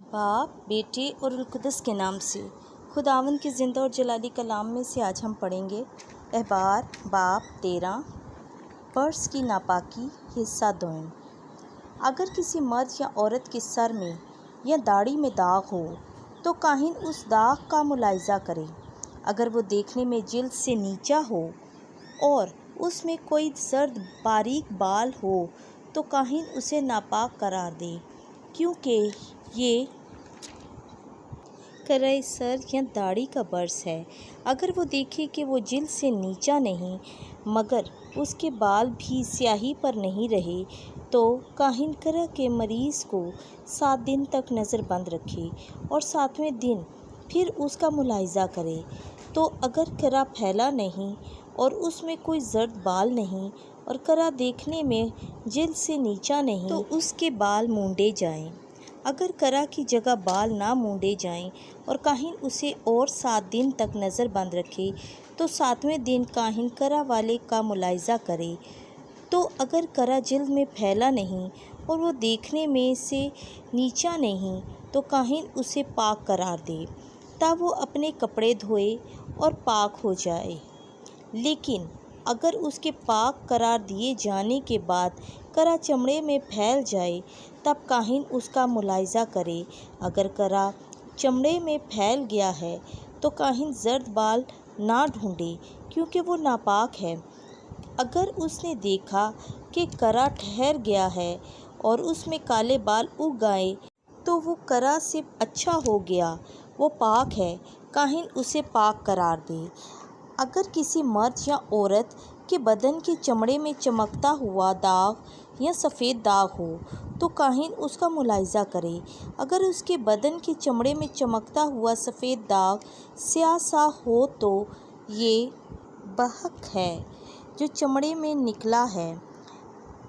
बाप, बेटे और रुल-कुद्स के नाम से। खुदावंद के ज़िंदा और जलाली कलाम में से आज हम पढ़ेंगे अहबार बाब 13 पर्स की नापाकी हिस्सा 2। अगर किसी मर्द या औरत के सर में या दाढ़ी में दाग हो तो काहिन उस दाग का मुलाहिजा करे। अगर वो देखने में जिल्द से नीचा हो और उसमें कोई जर्द बारीक बाल हो तो काहिन उसे नापाक करार दे, क्योंकि ये कराए सर या दाढ़ी का बर्स है। अगर वो देखे कि वो जिल्द से नीचा नहीं मगर उसके बाल भी स्याही पर नहीं रहे तो काहिन करा के मरीज़ को 7 दिन तक नज़रबंद रखे और 7वें दिन फिर उसका मुलाहिजा करे। तो अगर करा फैला नहीं और उसमें कोई जर्द बाल नहीं और करा देखने में जिल्द से नीचा नहीं तो उसके बाल मूंडे जाएं। अगर करा की जगह बाल ना मूंडे जाएं और काहिन उसे और 7 दिन तक नज़रबंद रखे तो 7वें दिन काहिन करा वाले का मुलाहिजा करे। तो अगर करा जिल्द में फैला नहीं और वो देखने में से नीचा नहीं तो काहिन उसे पाक करार दे, तब वो अपने कपड़े धोए और पाक हो जाए। लेकिन अगर उसके पाक करार दिए जाने के बाद करा चमड़े में फैल जाए तब काहिन उसका मुलाहिजा करे। अगर करा चमड़े में फैल गया है तो काहिन जर्द बाल ना ढूंढे, क्योंकि वो नापाक है। अगर उसने देखा कि करा ठहर गया है और उसमें काले बाल उग गए तो वो करा से अच्छा हो गया, वो पाक है, काहिन उसे पाक करार दे। अगर किसी मर्द या औरत के बदन के चमड़े में चमकता हुआ दाग या सफ़ेद दाग हो तो काहिन उसका मुलाहिजा करे। अगर उसके बदन के चमड़े में चमकता हुआ सफ़ेद दाग स्याह सा हो तो ये बहक है जो चमड़े में निकला है,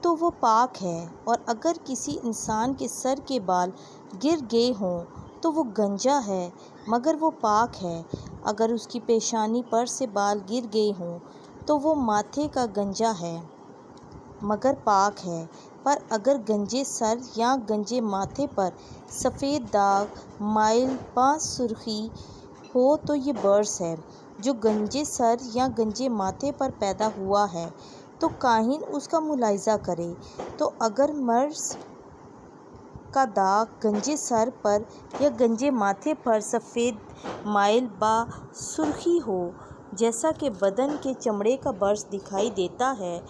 तो वो पाक है। और अगर किसी इंसान के सर के बाल गिर गए हों तो वो गंजा है मगर वो पाक है। अगर उसकी पेशानी पर से बाल गिर गए हों तो वो माथे का गंजा है मगर पाक है। पर अगर गंजे सर या गंजे माथे पर सफ़ेद दाग, माइल बा सुर्खी हो तो ये बर्स है जो गंजे सर या गंजे माथे पर पैदा हुआ है, तो काहिन उसका मुलाहिजा करे। तो अगर मर्स का दाग गंजे सर पर या गंजे माथे पर सफ़ेद माइल बा सुर्खी हो जैसा कि बदन के चमड़े का बर्स दिखाई देता है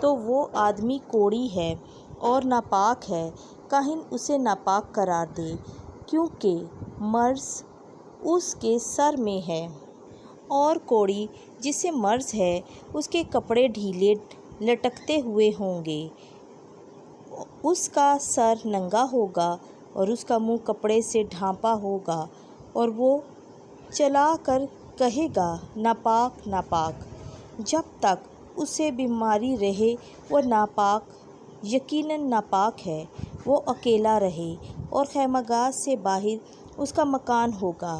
तो वो आदमी कोढ़ी है और नापाक है, काहिन उसे नापाक करार दे, क्योंकि मर्स उसके सर में है। और कोढ़ी जिसे मर्स है उसके कपड़े ढीले लटकते हुए होंगे, उसका सर नंगा होगा और उसका मुंह कपड़े से ढांपा होगा और वो चला कर कहेगा नापाक नापाक। जब तक उसे बीमारी रहे वो नापाक यकीनन नापाक है। वो अकेला रहे और खैमगाह से बाहर उसका मकान होगा।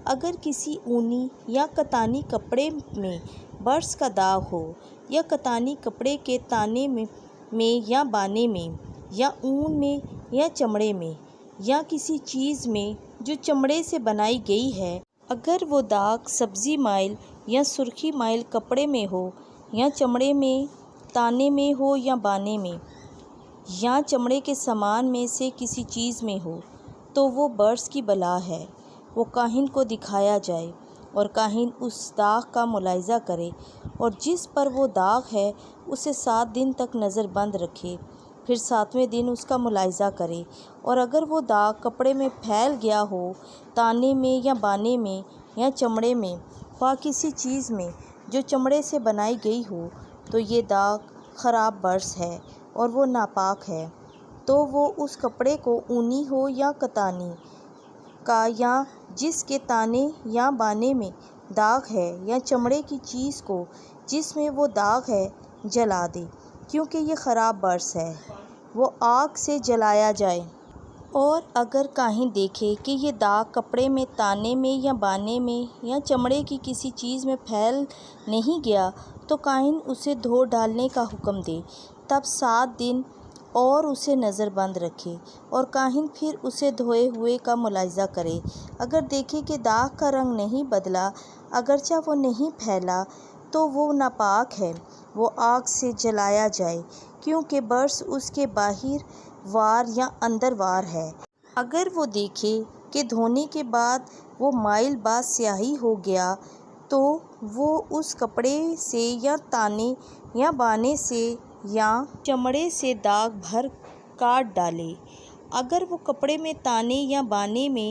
अगर किसी ऊनी या कतानी कपड़े में बर्स का दाग हो या कतानी कपड़े के ताने में या बाने में या ऊन में या चमड़े में या किसी चीज़ में जो चमड़े से बनाई गई है, अगर वो दाग सब्ज़ी माइल या सुर्खी माइल कपड़े में हो या चमड़े में ताने में हो या बाने में या चमड़े के सामान में से किसी चीज़ में हो तो वो बर्स की बला है। वो काहिन को दिखाया जाए और काहिन उस दाग का मुलाहिजा करे और जिस पर वो दाग है उसे 7 दिन तक नज़रबंद रखे, फिर 7वें दिन उसका मुलाहिजा करे। और अगर वो दाग कपड़े में फैल गया हो, ताने में या बाने में या चमड़े में व किसी चीज़ में जो चमड़े से बनाई गई हो तो ये दाग ख़राब बर्स है और वो नापाक है। तो वो उस कपड़े को ऊनी हो या कतानी का या जिसके ताने या बाने में दाग है या चमड़े की चीज़ को जिसमें वो दाग है जला दे, क्योंकि ये ख़राब बर्स है, वो आग से जलाया जाए। और अगर काहिन देखे कि ये दाग कपड़े में ताने में या बाने में या चमड़े की किसी चीज़ में फैल नहीं गया तो काहिन उसे धो डालने का हुक्म दे। तब 7 दिन اور اسے نظر بند رکھے، اور کاہن پھر اسے دھوئے ہوئے کا ملاحظہ کرے۔ اگر دیکھے کہ داغ کا رنگ نہیں بدلا، اگرچہ وہ نہیں پھیلا، تو وہ ناپاک ہے، وہ آگ سے جلایا جائے، کیونکہ برس اس کے باہر وار یا اندر وار ہے۔ اگر وہ دیکھے کہ دھونے کے بعد وہ مائل با سیاہی ہو گیا، تو وہ اس کپڑے سے یا تانے یا بانے سے یا چمڑے سے داغ بھر کاٹ ڈالے۔ اگر وہ کپڑے میں، تانے یا بانے میں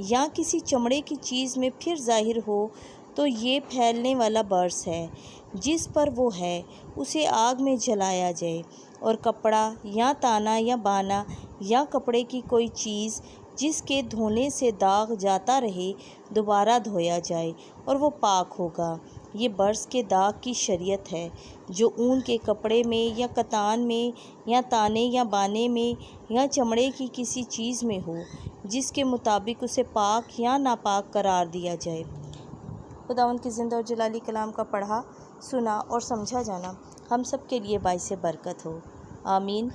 یا کسی چمڑے کی چیز میں پھر ظاہر ہو، تو یہ پھیلنے والا برس ہے۔ جس پر وہ ہے، اسے آگ میں جلایا جائے، اور کپڑا یا تانا یا بانا یا کپڑے کی کوئی چیز جس کے دھونے سے داغ جاتا رہے، دوبارہ دھویا جائے، اور وہ پاک ہوگا۔ یہ برس کے داغ کی شریعت ہے، جو اون کے کپڑے میں یا کتان میں یا تانے یا بانے میں یا چمڑے کی کسی چیز میں ہو، جس کے مطابق اسے پاک یا ناپاک قرار دیا جائے۔ خداوند کی زندہ اور جلالی کلام کا پڑھا، سنا اور سمجھا جانا ہم سب کے لیے باعث برکت ہو۔ آمین۔